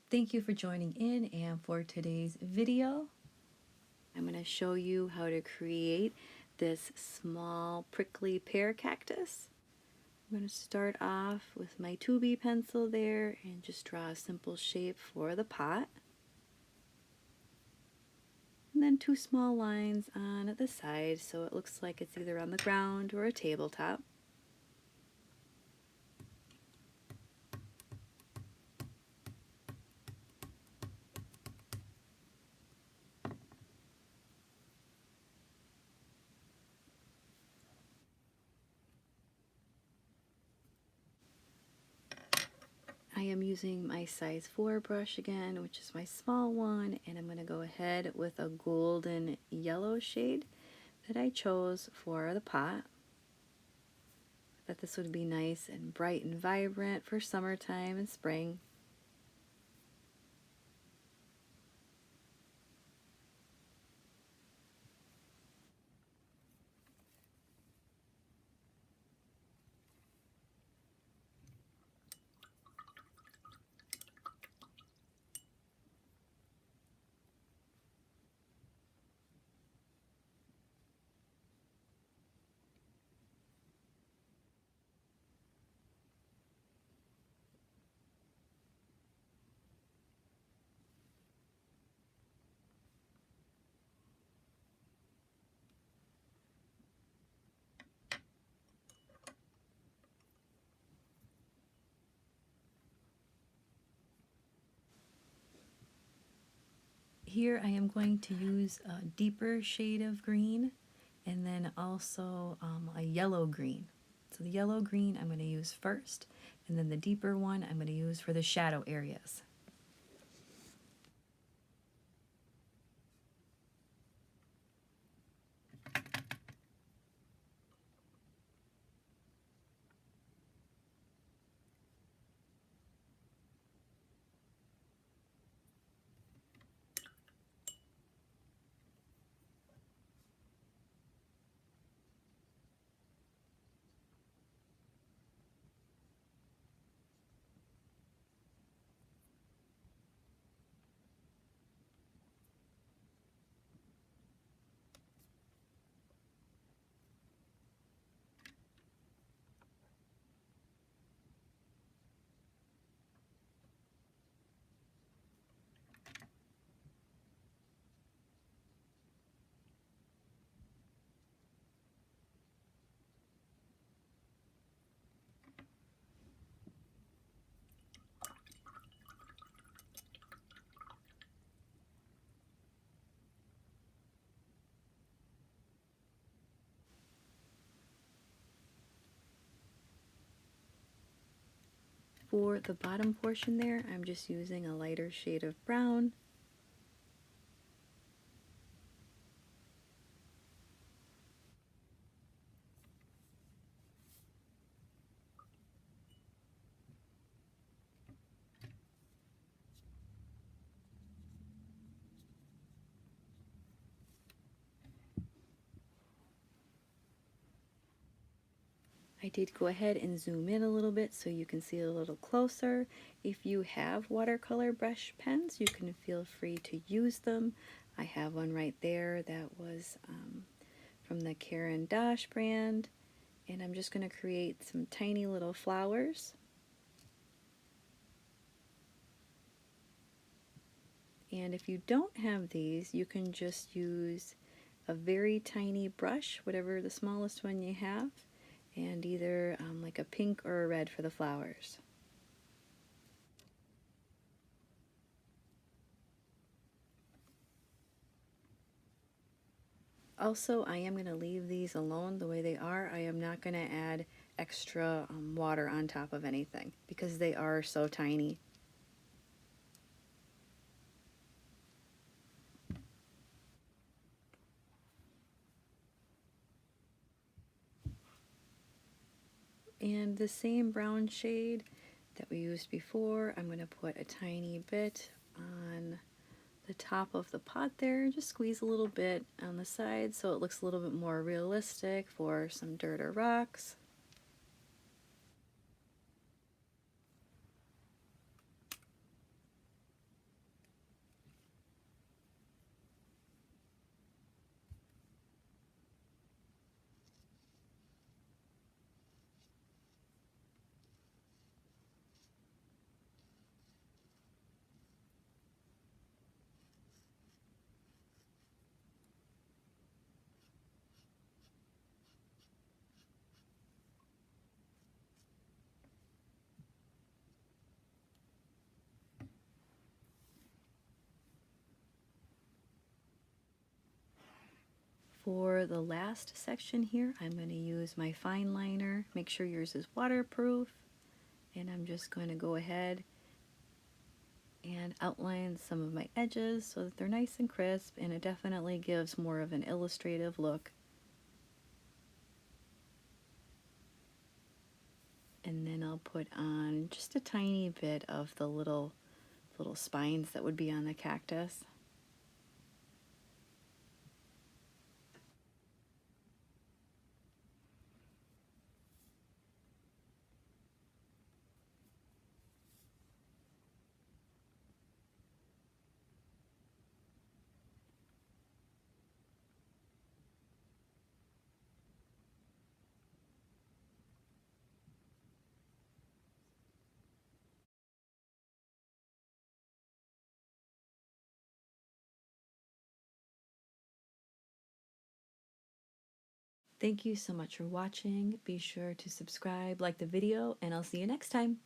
Thank you for joining in, and for today's video, I'm going to show you how to create this small prickly pear cactus. I'm going to start off with my 2B pencil there and just draw a simple shape for the pot. And then 2 small lines on the side so it looks like it's either on the ground or a tabletop. I am using my size 4 brush again, which is my small one, and I'm going to go ahead with a golden yellow shade that I chose for the pot. I thought this would be nice and bright and vibrant for summertime and spring. Here I am going to use a deeper shade of green and then also a yellow green. So the yellow green I'm going to use first, and then the deeper one I'm going to use for the shadow areas. For the bottom portion there, I'm just using a lighter shade of brown. I did go ahead and zoom in a little bit so you can see a little closer. If you have watercolor brush pens, you can feel free to use them. I have one right there that was from the Caran d'Ache brand, and I'm just going to create some tiny little flowers. And if you don't have these, you can just use a very tiny brush, whatever the smallest one you have, and either like a pink or a red for the flowers. Also, I am going to leave these alone the way they are. I am not going to add extra water on top of anything because they are so tiny. And the same brown shade that we used before, I'm going to put a tiny bit on the top of the pot there. Just squeeze a little bit on the side so it looks a little bit more realistic for some dirt or rocks. For the last section here, I'm going to use my fine liner. Make sure yours is waterproof. And I'm just going to go ahead and outline some of my edges so that they're nice and crisp, and it definitely gives more of an illustrative look. And then I'll put on just a tiny bit of the little spines that would be on the cactus. Thank you so much for watching. Be sure to subscribe, like the video, and I'll see you next time.